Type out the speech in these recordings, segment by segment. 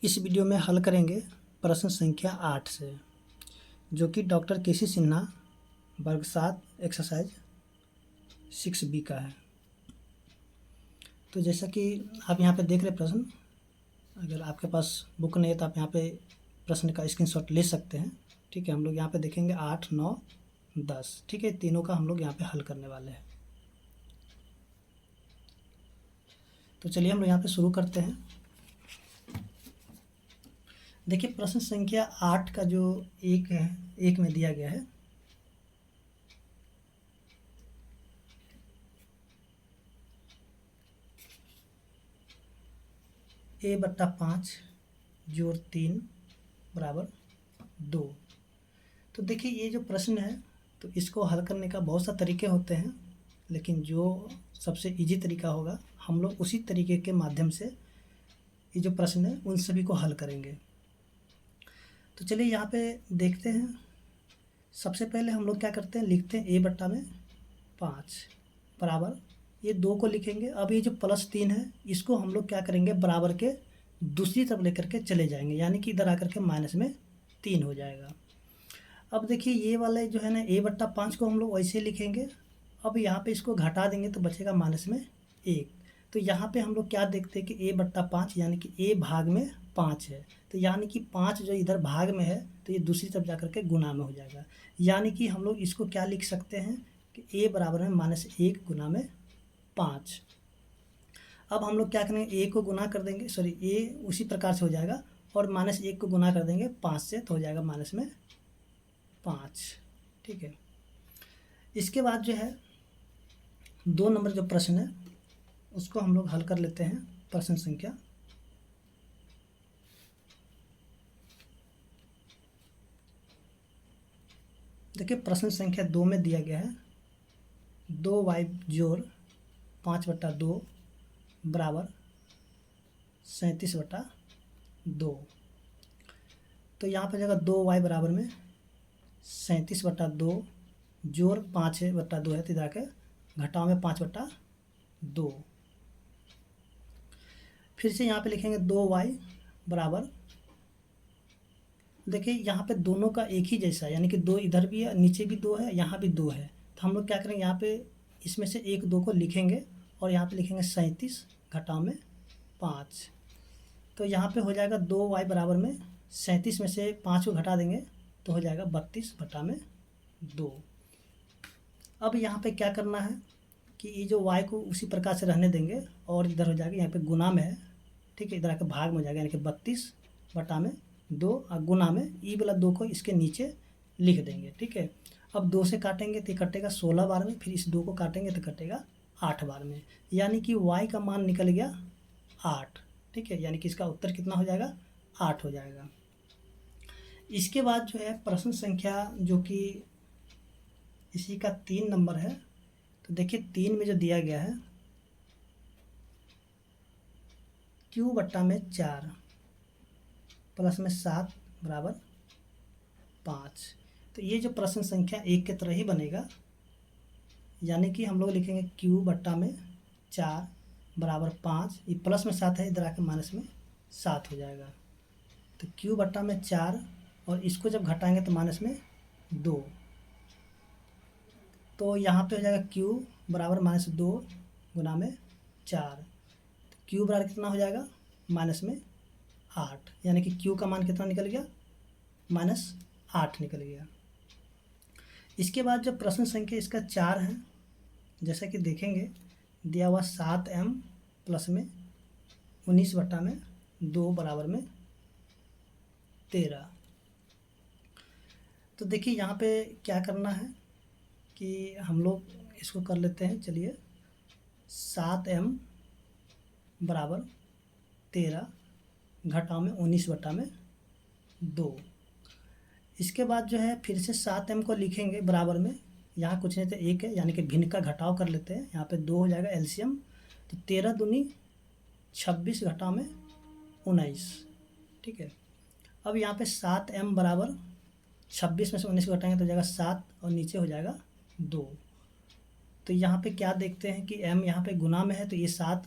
इस वीडियो में हल करेंगे प्रश्न संख्या 8 से, जो कि डॉक्टर केसी सिन्हा वर्ग 7 एक्सरसाइज 6B का है। तो जैसा कि आप यहाँ पे देख रहे प्रश्न, अगर आपके पास बुक नहीं है तो आप यहाँ पे प्रश्न का स्क्रीनशॉट ले सकते हैं। ठीक है, हम लोग यहाँ पे देखेंगे 8, 9, 10। ठीक है, तीनों का हम लोग यहाँ पे हल करने वाले हैं। तो चलिए हम लोग यहाँ पे शुरू करते हैं। देखिए प्रश्न संख्या 8 का जो एक है, एक में दिया गया है a/5 जोड़ 3 बराबर 2। तो देखिए ये जो प्रश्न है, तो इसको हल करने का बहुत सा तरीके होते हैं, लेकिन जो सबसे इजी तरीका होगा हम लोग उसी तरीके के माध्यम से ये जो प्रश्न है उन सभी को हल करेंगे। तो चलिए यहाँ पे देखते हैं। सबसे पहले हम लोग क्या करते हैं, लिखते हैं a/5 बराबर, ये 2 को लिखेंगे। अब ये जो +3 है इसको हम लोग क्या करेंगे, बराबर के दूसरी तरफ लेकर के चले जाएंगे, यानी कि इधर आकर के माइनस में 3 हो जाएगा। अब देखिए ये वाला जो है ना a/5 को हम लोग वैसे लिखेंगे। अब यहाँ पे इसको घटा देंगे तो बचेगा माइनस में 1। तो यहाँ पे हम लोग क्या देखते हैं कि a/5 यानी कि a भाग में 5 है, तो यानी कि 5 जो इधर भाग में है तो ये दूसरी तरफ जा करके गुना में हो जाएगा। यानी कि हम लोग इसको क्या लिख सकते हैं कि a बराबर में -1 गुना में 5। अब हम लोग क्या करेंगे, a को गुना कर देंगे, सॉरी a उसी प्रकार से हो जाएगा, और -1 को गुना कर देंगे 5 से, तो हो जाएगा माइनस में 5। ठीक है, इसके बाद जो है 2 नंबर जो प्रश्न है उसको हम लोग हल कर लेते हैं। प्रश्न संख्या देखिए प्रश्न संख्या 2 में दिया गया है 2y जोड़ 5/2 बराबर 37/2। तो यहाँ पर जगह 2y बराबर में 37/2 जोड़ 5/2 है, तो इधर आके घटाव में 5/2। फिर से यहाँ पे लिखेंगे 2y बराबर, देखिए यहाँ पे दोनों का एक ही जैसा है, यानी कि 2 इधर भी है, नीचे भी 2 है, यहाँ भी 2 है। तो हम लोग क्या करेंगे, यहाँ पे इसमें से 1, 2 को लिखेंगे और यहाँ पे लिखेंगे 37 घटाव में 5। तो यहाँ पे हो जाएगा 2y बराबर में 37 में से 5 को घटा देंगे तो हो जाएगा 32/2। अब यहाँ पे क्या करना है कि ये जो y को उसी प्रकार से रहने देंगे, और इधर हो जाएगा, यहाँ पे गुना में है। ठीक है, इधर आके भाग में हो जाएगा, यानी कि 32/2 और गुना में ई वाला 2 को इसके नीचे लिख देंगे। ठीक है, अब 2 से काटेंगे तो कटेगा 16 बार में, फिर इस 2 को काटेंगे तो कटेगा 8 बार में, यानी कि y का मान निकल गया 8। ठीक है, यानी कि इसका उत्तर कितना हो जाएगा, 8 हो जाएगा। इसके बाद जो है प्रश्न संख्या जो कि इसी का 3 नंबर है। तो देखिए 3 में जो दिया गया है q/4 प्लस में 7 बराबर 5। तो ये जो प्रश्न संख्या 1 के तरह ही बनेगा, यानी कि हम लोग लिखेंगे q/4 बराबर 5, ये प्लस में 7 है, इधर आके माइनस में 7 हो जाएगा। तो q/4 और इसको जब घटाएंगे तो माइनस में 2, तो यहाँ पे हो जाएगा q बराबर -2 गुना में 4। तो q बराबर कितना हो जाएगा, माइनस में 8, यानी कि q का मान कितना निकल गया, -8 निकल गया। इसके बाद जो प्रश्न संख्या इसका 4 है, जैसा कि देखेंगे दिया हुआ 7m प्लस में 19/2 बराबर में 13। तो देखिए यहाँ पे क्या करना है कि हम लोग इसको कर लेते हैं। चलिए 7m बराबर 13 घटाव में 19/2। इसके बाद जो है फिर से 7m को लिखेंगे बराबर में, यहाँ कुछ नहीं तो 1 है, यानी कि भिन्न का घटाव कर लेते हैं। यहाँ पे 2 हो जाएगा एलसीएम, तो 13 दूनी 26 घटाव में 19। ठीक है, अब यहाँ पे 7m बराबर 26 में से 19 को घटाएंगे तो हो जाएगा 7 और नीचे हो जाएगा 2। तो यहाँ पे क्या देखते हैं कि m यहाँ पे गुना में है, तो ये 7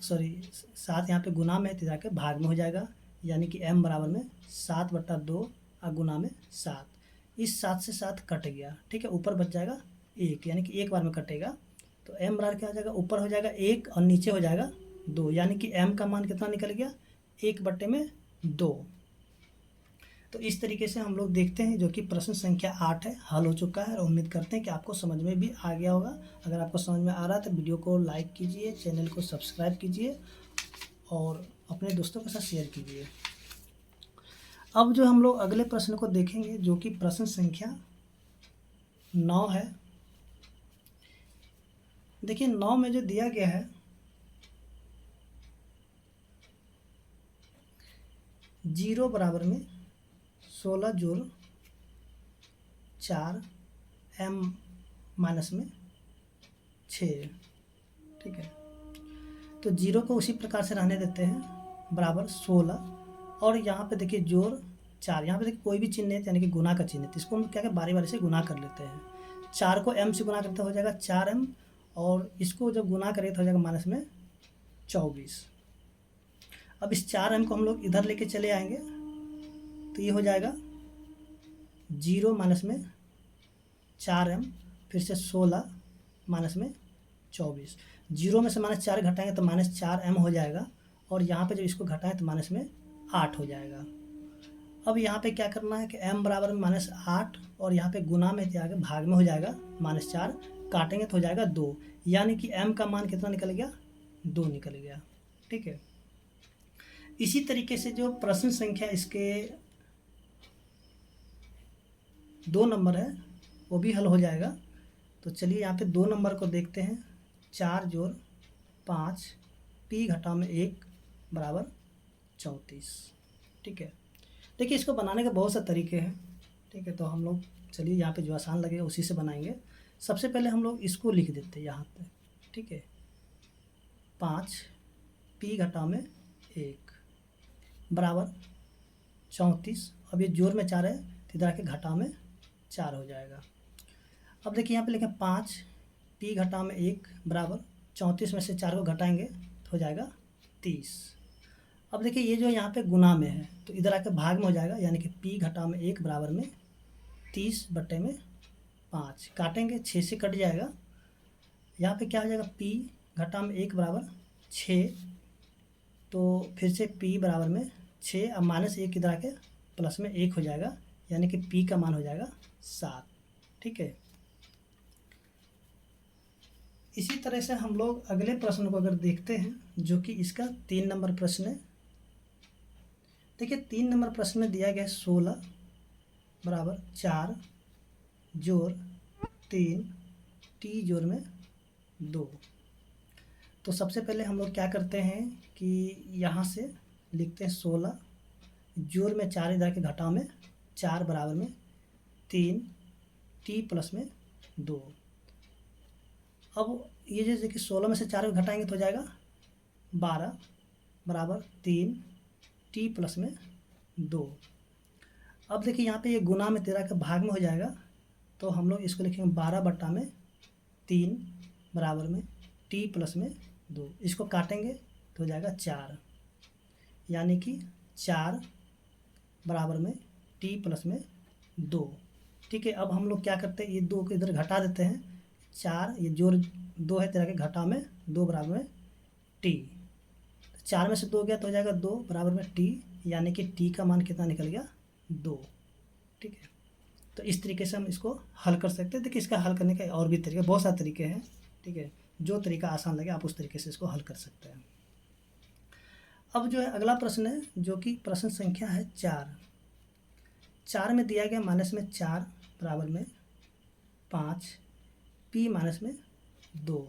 यहाँ पे गुना में है तो जाके भाग में हो जाएगा, यानी कि m बराबर में 7/2 गुना में 7। इस 7 से 7 कट गया, ठीक है, ऊपर बच जाएगा 1, यानी कि एक बार में कटेगा। तो m बराबर क्या हो जाएगा, ऊपर हो जाएगा 1 और नीचे हो जाएगा 2, यानी कि m का मान कितना निकल गया, 1/2। तो इस तरीके से हम लोग देखते हैं, जो कि प्रश्न संख्या 8 है, हल हो चुका है। और उम्मीद करते हैं कि आपको समझ में भी आ गया होगा। अगर आपको समझ में आ रहा है तो वीडियो को लाइक कीजिए, चैनल को सब्सक्राइब कीजिए और अपने दोस्तों के साथ शेयर कीजिए। अब जो हम लोग अगले प्रश्न को देखेंगे, जो कि प्रश्न संख्या 9 है। देखिए 9 में जो दिया गया है, 0 बराबर में 16 जोड़ 4 m माइनस में 6, ठीक है। तो 0 को उसी प्रकार से रहने देते हैं, बराबर 16, और यहाँ पे देखिए जोड़ 4, यहाँ पे देखिए कोई भी चिन्ह नहीं है, यानी कि गुना का चिन्ह है। तो इसको हम क्या करें, बारी बारी से गुना कर लेते हैं। 4 को m से गुना करते हो जाएगा 4m, और इसको जब गुना करें तो हो जाएगा माइनस में 24। अब इस 4m को हम लोग इधर लेके चले आएंगे, तो ये हो जाएगा 0 माइनस में 4m, फिर से 16 माइनस में 24। 0 में से -4 घटाएंगे तो -4m हो जाएगा, और यहाँ पे जब इसको घटाएं तो माइनस में 8 हो जाएगा। अब यहाँ पे क्या करना है कि m बराबर में -8, और यहाँ पे गुना में क्या आगे भाग में हो जाएगा -4, काटेंगे तो हो जाएगा 2, यानी कि m का मान कितना निकल गया, 2 निकल गया, ठीक है। इसी तरीके से जो प्रश्न संख्या इसके 2 नंबर है वो भी हल हो जाएगा। तो चलिए यहाँ पे 2 नंबर को देखते हैं। 4 जोड़ 5 p घटा में 1 बराबर 34, ठीक है। देखिए इसको बनाने के बहुत से तरीके हैं, ठीक है। तो हम लोग चलिए यहाँ पे जो आसान लगेगा उसी से बनाएंगे। सबसे पहले हम लोग इसको लिख देते हैं यहाँ पे, ठीक है। 5 p घटा में 1 बराबर 34। अब ये जोड़ में 4 है तो इधर आके घटा में 4 हो जाएगा। अब देखिए यहाँ पे लिखें 5 p घटा में 1 बराबर 34 में से 4 को घटाएंगे तो हो जाएगा 30। अब देखिए ये जो यहाँ पे गुना में है तो इधर आके भाग में हो जाएगा, यानी कि p घटा में 1 बराबर में 30/5, काटेंगे 6 से कट जाएगा। यहाँ पे क्या हो जाएगा, p घटा में 1 बराबर 6, तो फिर से p बराबर में 6, अब -1 इधर आके प्लस में 1 हो जाएगा, यानी कि p का मान हो जाएगा 7, ठीक है। इसी तरह से हम लोग अगले प्रश्न को अगर देखते हैं, जो कि इसका 3 नंबर प्रश्न है। देखिए 3 नंबर प्रश्न में दिया गया है 16 बराबर 4 जोड़ 3 t जोड़ में 2। तो सबसे पहले हम लोग क्या करते हैं कि यहाँ से लिखते हैं 16 जोड़ में 4 इधर के घटाव में 4 बराबर में 3 t प्लस में 2। अब ये जो देखिए 16 में से 4 को घटाएंगे तो हो जाएगा 12 बराबर 3 t प्लस में 2। अब देखिए यहाँ पे ये गुना में 13 के भाग में हो जाएगा, तो हम लोग इसको लिखेंगे 12/3 बराबर में t प्लस में 2। इसको काटेंगे तो हो जाएगा 4, यानी कि 4 बराबर में t प्लस में 2, ठीक है। अब हम लोग क्या करते हैं, ये 2 को इधर घटा देते हैं। 4 ये जोड़ 2 है 13 के घटा में 2 बराबर में t, 4 में से 2 गया तो हो जाएगा 2 बराबर में t, यानी कि t का मान कितना निकल गया, 2, ठीक है। तो इस तरीके से हम इसको हल कर सकते हैं। देखिए इसका हल करने का और भी तरीके, बहुत सारे तरीके हैं, ठीक है। जो तरीका आसान लगे आप उस तरीके से इसको हल कर सकते हैं। अब जो है अगला प्रश्न है, जो कि प्रश्न संख्या है 4 में दिया गया -4 बराबर में 5 p माइनस में 2।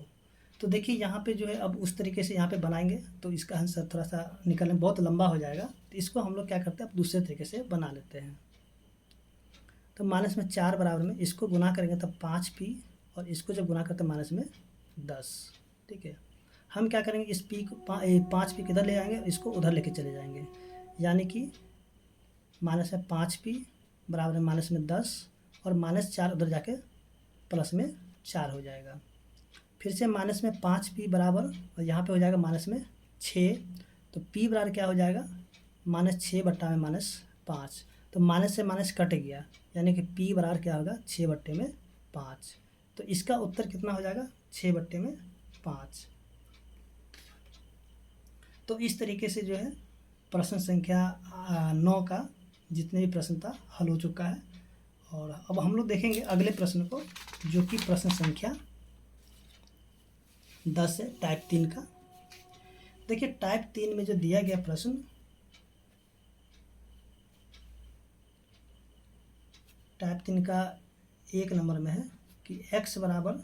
तो देखिए यहाँ पे जो है अब उस तरीके से यहाँ पे बनाएंगे तो इसका आंसर थोड़ा सा निकलने बहुत लंबा हो जाएगा। तो इसको हम लोग क्या करते हैं, अब दूसरे तरीके से बना लेते हैं। तो -4 बराबर में इसको गुना करेंगे तब 5p, और इसको जब गुना करते हैं -10, ठीक है। हम क्या करेंगे, इस p को 5p किधर ले आएंगे, इसको उधर लेके चले जाएंगे, यानी कि -5p बराबर में -10, और -4 उधर जाके प्लस में 4 हो जाएगा। फिर से -5p बराबर, और यहाँ पे हो जाएगा -6, तो p बराबर क्या हो जाएगा, -6/-5, तो माइनस से माइनस कट गया, यानी कि p बराबर क्या होगा 6/5। तो इसका उत्तर कितना हो जाएगा 6/5। तो इस तरीके से जो है प्रश्न संख्या 9 का जितने भी प्रश्न था हल हो चुका है। और अब हम लोग देखेंगे अगले प्रश्न को, जो कि प्रश्न संख्या 10 है, टाइप 3 का। देखिए टाइप 3 में जो दिया गया प्रश्न, टाइप 3 का 1 नंबर में है कि x बराबर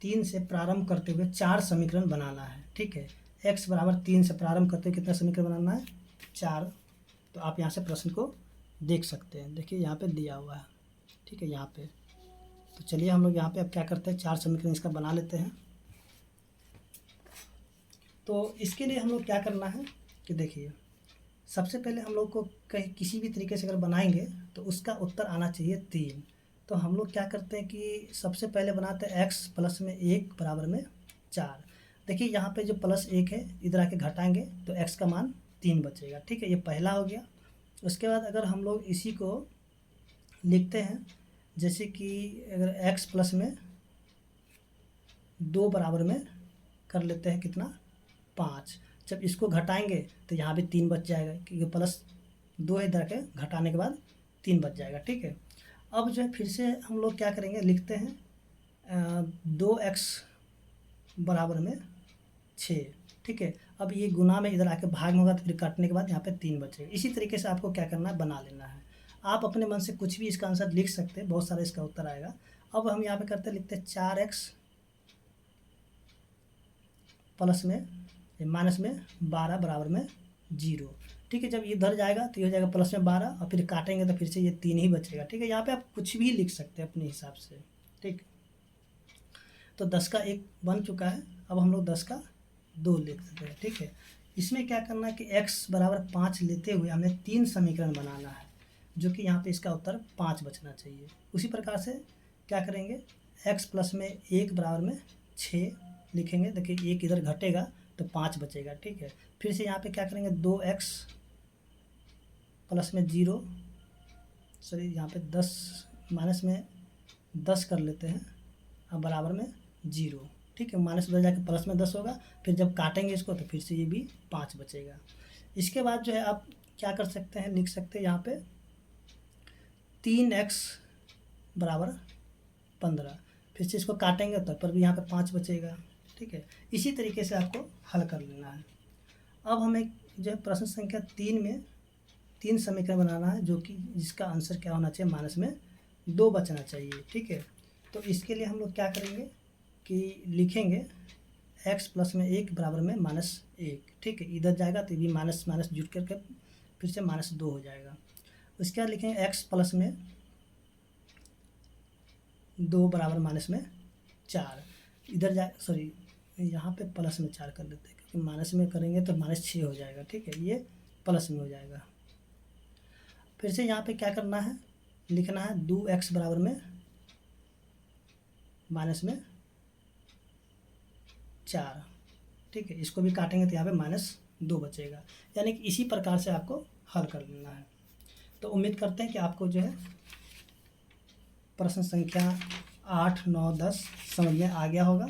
3 से प्रारंभ करते हुए 4 समीकरण बनाना है। ठीक है, x बराबर 3 से प्रारंभ करते हुए कितना समीकरण बनाना है 4। तो आप यहाँ से प्रश्न को देख सकते हैं, देखिए यहाँ पे दिया हुआ है। ठीक है, यहाँ पे तो चलिए हम लोग यहाँ पे अब क्या करते हैं 4 समीकरण इसका बना लेते हैं। तो इसके लिए हम लोग क्या करना है कि देखिए सबसे पहले हम लोग को कहीं किसी भी तरीके से अगर बनाएंगे तो उसका उत्तर आना चाहिए 3। तो हम लोग क्या करते हैं कि सबसे पहले बनाते हैं x प्लस में 1 बराबर में 4। देखिए यहाँ पे जो +1 है इधर आके घटाएंगे तो x का मान 3 बचेगा। ठीक है, ये पहला हो गया। उसके बाद अगर हम लोग इसी को लिखते हैं, जैसे कि अगर x प्लस में 2 बराबर में कर लेते हैं कितना 5। जब इसको घटाएंगे तो यहाँ भी 3 बच जाएगा, क्योंकि +2 है इधर के घटाने के बाद 3 बच जाएगा। ठीक है, अब जो है फिर से हम लोग क्या करेंगे, लिखते हैं 2x बराबर में 6। ठीक है, अब ये गुना में इधर आके भाग में होगा तो फिर काटने के बाद यहाँ पे 3 बचेगा। इसी तरीके से आपको क्या करना है, बना लेना है। आप अपने मन से कुछ भी इसका आंसर लिख सकते हैं, बहुत सारा इसका उत्तर आएगा। अब हम यहाँ पे करते लिखते हैं 4x प्लस में माइनस में 12 बराबर में 0। ठीक है, जब ये इधर जाएगा तो ये हो जाएगा प्लस में 12 और फिर काटेंगे तो फिर से ये 3 ही बचेगा। ठीक है, यहाँ पे आप कुछ भी लिख सकते हैं अपने हिसाब से। ठीक, तो 10 का 1 बन चुका है, अब हम लोग 10 का 2 लिख देते हैं। ठीक है, इसमें क्या करना है कि x बराबर 5 लेते हुए हमें 3 समीकरण बनाना है, जो कि यहाँ पे इसका उत्तर 5 बचना चाहिए। उसी प्रकार से क्या करेंगे, x प्लस में 1 बराबर में 6 लिखेंगे। देखिए 1 इधर घटेगा तो 5 बचेगा। ठीक है, फिर से यहाँ पे क्या करेंगे 2x प्लस में 0, सॉरी यहाँ पे 10 माइनस में 10 कर लेते हैं अब बराबर में 0। ठीक है, माइनस उधर जाके प्लस में 10 होगा, फिर जब काटेंगे इसको तो फिर से ये भी 5 बचेगा। इसके बाद जो है आप क्या कर सकते हैं, लिख सकते हैं यहाँ पे 3x बराबर 15, फिर से इसको काटेंगे तो पर भी यहाँ पे 5 बचेगा। ठीक है, इसी तरीके से आपको हल कर लेना है। अब हमें जो है प्रश्न संख्या 3 में 3 समीकरण बनाना है, जो कि जिसका आंसर क्या होना चाहिए, माइनस में 2 बचना चाहिए। ठीक है, तो इसके लिए हम लोग क्या करेंगे कि लिखेंगे x प्लस में 1 बराबर में -1। ठीक है, इधर जाएगा तो ये माइनस माइनस जुड़ करके फिर से -2 हो जाएगा। उसके बाद लिखेंगे x प्लस में 2 बराबर माइनस में 4, इधर जाए सॉरी यहाँ पे प्लस में 4 कर लेते हैं, क्योंकि माइनस में करेंगे तो -6 हो जाएगा। ठीक है, ये प्लस में हो जाएगा। फिर से यहाँ पे क्या करना है, लिखना है 2x बराबर में माइनस में 4। ठीक है, इसको भी काटेंगे तो यहाँ पे -2 बचेगा। यानी कि इसी प्रकार से आपको हल कर लेना है। तो उम्मीद करते हैं कि आपको जो है प्रश्न संख्या 8, 9, 10 समझ में आ गया होगा।